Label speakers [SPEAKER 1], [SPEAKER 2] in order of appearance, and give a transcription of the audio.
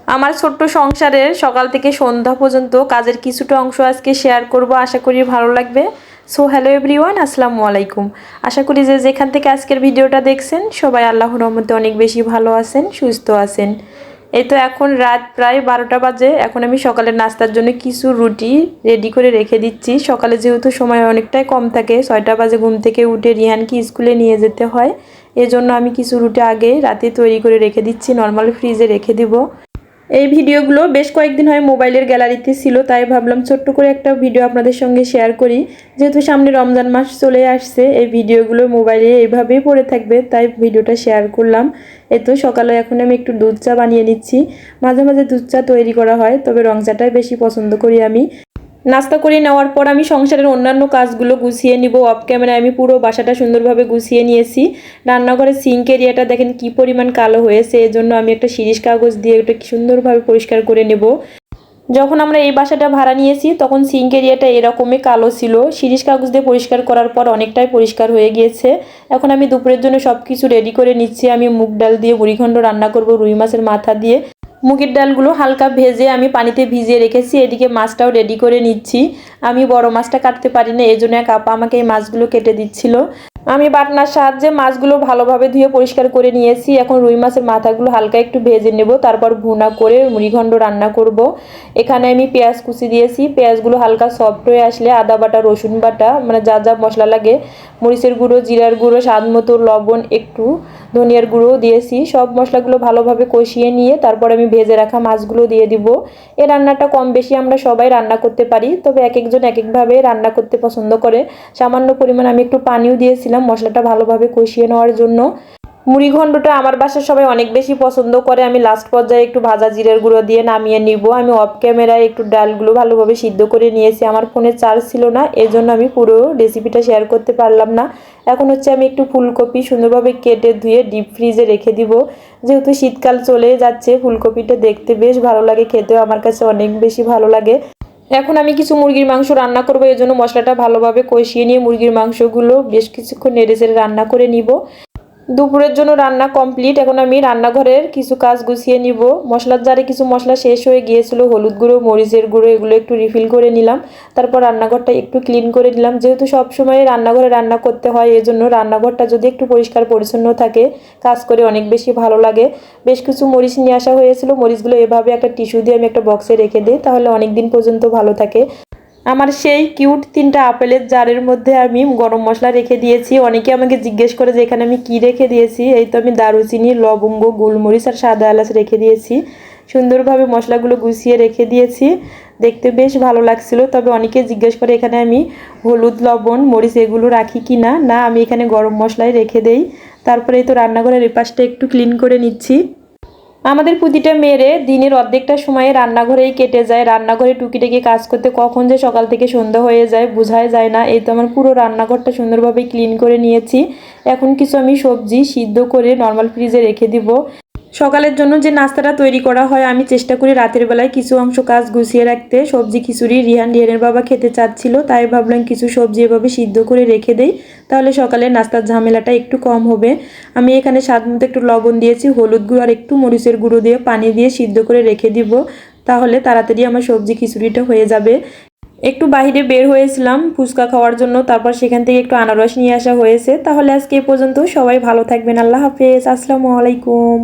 [SPEAKER 1] আমার ছোট্ট সংসারের সকাল থেকে সন্ধ্যা পর্যন্ত কাজের কিছুটা অংশ আজকে শেয়ার করব, আশা করি ভালো লাগবে। সো হ্যালো এভরিওয়ান, আসসালামু আলাইকুম। আশা করি যে যেখান থেকে আজকের ভিডিওটা দেখছেন সবাই আল্লাহর রহমতে অনেক বেশি ভালো আছেন, সুস্থ আছেন। এই তো এখন রাত প্রায় 12টা বাজে। এখন আমি সকালের নাস্তার জন্য কিছু রুটি রেডি করে রেখে দিচ্ছি। সকালে যেহেতু সময় অনেকটাই কম থাকে, 6টা বাজে ঘুম থেকে উঠে রিহানকে স্কুলে নিয়ে যেতে হয়, এজন্য আমি কিছু রুটি আগে রাতে তৈরি করে রেখে দিচ্ছি, নর্মাল ফ্রিজে রেখে দিব। এই ভিডিওগুলো বেশ কয়েকদিন হয় মোবাইলের গ্যালারিতে ছিল, তাই ভাবলাম ছোট্ট করে একটা ভিডিও আপনাদের সঙ্গে শেয়ার করি। যেহেতু সামনে রমজান মাস চলে আসছে, এই ভিডিওগুলো মোবাইলে এইভাবেই পড়ে থাকবে, তাই ভিডিওটা শেয়ার করলাম। এই তো সকালে এখন আমি একটু দুধ চা বানিয়ে নিচ্ছি। মাঝে মাঝে দুধ চা তৈরি করা হয়, তবে রং চাটাই বেশি পছন্দ করি আমি। নাস্তা করে নেওয়ার পর আমি সংসারের অন্যান্য কাজগুলো গুছিয়ে নিব। অফ ক্যামেরায় আমি পুরো বাসাটা সুন্দরভাবে গুছিয়ে নিয়েছি। রান্নাঘরের সিঙ্ক এরিয়াটা দেখেন কি পরিমাণ কালো হয়েছে, এজন্য আমি একটা শিরিষ কাগজ দিয়ে ওটা সুন্দরভাবে পরিষ্কার করে নেব। যখন আমরা এই বাসাটা ভাড়া নিয়েছি তখন সিঙ্ক এরিয়াটা এরকমই কালো ছিল। শিরিষ কাগজ দিয়ে পরিষ্কার করার পর অনেকটাই পরিষ্কার হয়ে গিয়েছে। এখন আমি দুপুরের জন্য সব কিছু রেডি করে নিচ্ছি। আমি মুগ ডাল দিয়ে মুড়িঘণ্ট রান্না করব রুই মাছের মাথা দিয়ে। মুগের ডালগুলো হালকা ভেজে আমি পানিতে ভিজিয়ে রেখেছি। এদিকে মাছটাও রেডি করে নিচ্ছি। আমি বড় মাছটা কাটতে পারি না, এজন্য এক আপা আমাকে এই মাছগুলো কেটে দিচ্ছিল। আমি বাটনার সাহায্যে মাছগুলো ভালোভাবে ধুয়ে পরিষ্কার করে নিয়েছি। এখন রুই মাছের মাথাগুলো হালকা একটু ভেজে নেব, তারপর ভুনা করে মুড়িঘণ্ট রান্না করব। এখানে আমি পেঁয়াজ কুচি দিয়েছি। পেঁয়াজগুলো হালকা সফট হয়ে আসলে আদা বাটা, রসুন বাটা, মানে যা যা মশলা লাগে, মরিচের গুঁড়ো, জিরার গুঁড়ো, স্বাদ মতো লবণ, একটু ধনিয়ার গুঁড়ো দিয়েছি। সব মশলাগুলো ভালোভাবে কষিয়ে নিয়ে তারপর আমি ভেজে রাখা মাছগুলো দিয়ে দিব। এই রান্নাটা কম বেশি আমরা সবাই রান্না করতে পারি, তবে এক একজন এক একভাবে রান্না করতে পছন্দ করে। সামান্য পরিমাণ আমি একটু পানিও দিয়েছিলাম মশলাটা ভালোভাবে কষিয়ে নেওয়ার জন্য। মুড়িঘণ্টটা আমার বাসার সবাই অনেক বেশি পছন্দ করে। আমি লাস্ট পর্যায়ে একটু ভাজা জিরের গুঁড়ো দিয়ে নামিয়ে নিব। আমি অফ ক্যামেরায় একটু ডালগুলো ভালোভাবে সিদ্ধ করে নিয়েছি। আমার ফোনে চার্জ ছিল না, এজন্য আমি পুরো রেসিপিটা শেয়ার করতে পারলাম না। এখন হচ্ছে আমি একটু ফুলকপি সুন্দরভাবে কেটে ধুয়ে ডিপ ফ্রিজে রেখে দিব। যেহেতু শীতকাল চলে যাচ্ছে, ফুলকপিটা দেখতে বেশ ভালো লাগে, খেতেও আমার কাছে অনেক বেশি ভালো লাগে। এখন আমি কিছু মুরগির মাংস রান্না করব, এই জন্য মশলাটা ভালোভাবে কষিয়ে নিয়ে মুরগির মাংসগুলো বেশ কিছুক্ষণ নেড়েচেড়ে রান্না করে নিব। দুপুরের জন্য রান্না কমপ্লিট। এখন আমি রান্নাঘরের কিছু কাজ গুছিয়ে নিব। মশলার জারে কিছু মশলা শেষ হয়ে গিয়েছিল, হলুদ গুঁড়ো, মরিচের গুঁড়ো, এগুলো একটু রিফিল করে নিলাম। তারপর রান্নাঘরটা একটু ক্লিন করে নিলাম। যেহেতু সবসময় রান্নাঘরে রান্না করতে হয়, এজন্য রান্নাঘরটা যদি একটু পরিষ্কার পরিচ্ছন্ন থাকে, কাজ করে অনেক বেশি ভালো লাগে। বেশ কিছু মরিচ নিয়ে আসা হয়েছিল, মরিচগুলো এভাবে একটা টিস্যু দিয়ে আমি একটা বক্সে রেখে দিই, তাহলে অনেক দিন পর্যন্ত ভালো থাকে। আমার সেই কিউট 3টা আপেলের জারের মধ্যে আমি গরম মশলা রেখে দিয়েছি। অনেকে আমাকে জিজ্ঞেস করে যে এখানে আমি কি রেখে দিয়েছি। এই তো আমি দারুচিনি, লবঙ্গ, গোলমরিচ আর সাদা এলাচ রেখে দিয়েছি। সুন্দরভাবে মশলাগুলো গুছিয়ে রেখে দিয়েছি, দেখতে বেশ ভালো লাগছিল। তবে অনেকে জিজ্ঞেস করে এখানে আমি হলুদ, লবণ, মরিচ এগুলো রাখি কি না। না, আমি এখানে গরম মশলাই রেখে দেই। তারপরে এই তো রান্নাঘরের এপাশটা একটু ক্লিন করে নিচ্ছি। আমাদের প্রতিটা মেয়েরে দিনের অর্ধেকটা সময়ে রান্নাঘরেই কেটে যায়। রান্নাঘরে টুকিটাকি কাজ করতে কখন যে সকাল থেকে সন্ধ্যা হয়ে যায় বোঝাই যায় না। এই তো আমার পুরো রান্নাঘরটা সুন্দরভাবে ক্লিন করে নিয়েছি। এখন কিছু আমি সবজি সিদ্ধ করে নর্মাল ফ্রিজে রেখে দিব। সকালের জন্য যে নাস্তাটা তৈরি করা হয়, আমি চেষ্টা করি রাতের বেলায় কিছু অংশ কাজ গুছিয়ে রাখতে। সবজি খিচুড়ি রিহানের বাবা খেতে চাচ্ছিল, তাই ভাবলাম কিছু সবজি এভাবে সিদ্ধ করে রেখে দেই, তাহলে সকালের নাস্তার ঝামেলাটা একটু কম হবে। আমি এখানে স্বাদ মতো একটু লবণ দিয়েছি, হলুদ গুঁড়ো আর একটু মরিচের গুঁড়ো দিয়ে পানি দিয়ে সিদ্ধ করে রেখে দিব, তাহলে তাড়াতাড়ি আমার সবজি খিচুড়িটা হয়ে যাবে। একটু বাইরে বের হয়েছিলাম ফুচকা খাওয়ার জন্য, তারপর সেখান থেকে একটু আনারস নিয়ে আসা হয়েছে। তাহলে আজকে এ পর্যন্ত, সবাই ভালো থাকবেন। আল্লাহ হাফেজ, আসসালামু আলাইকুম।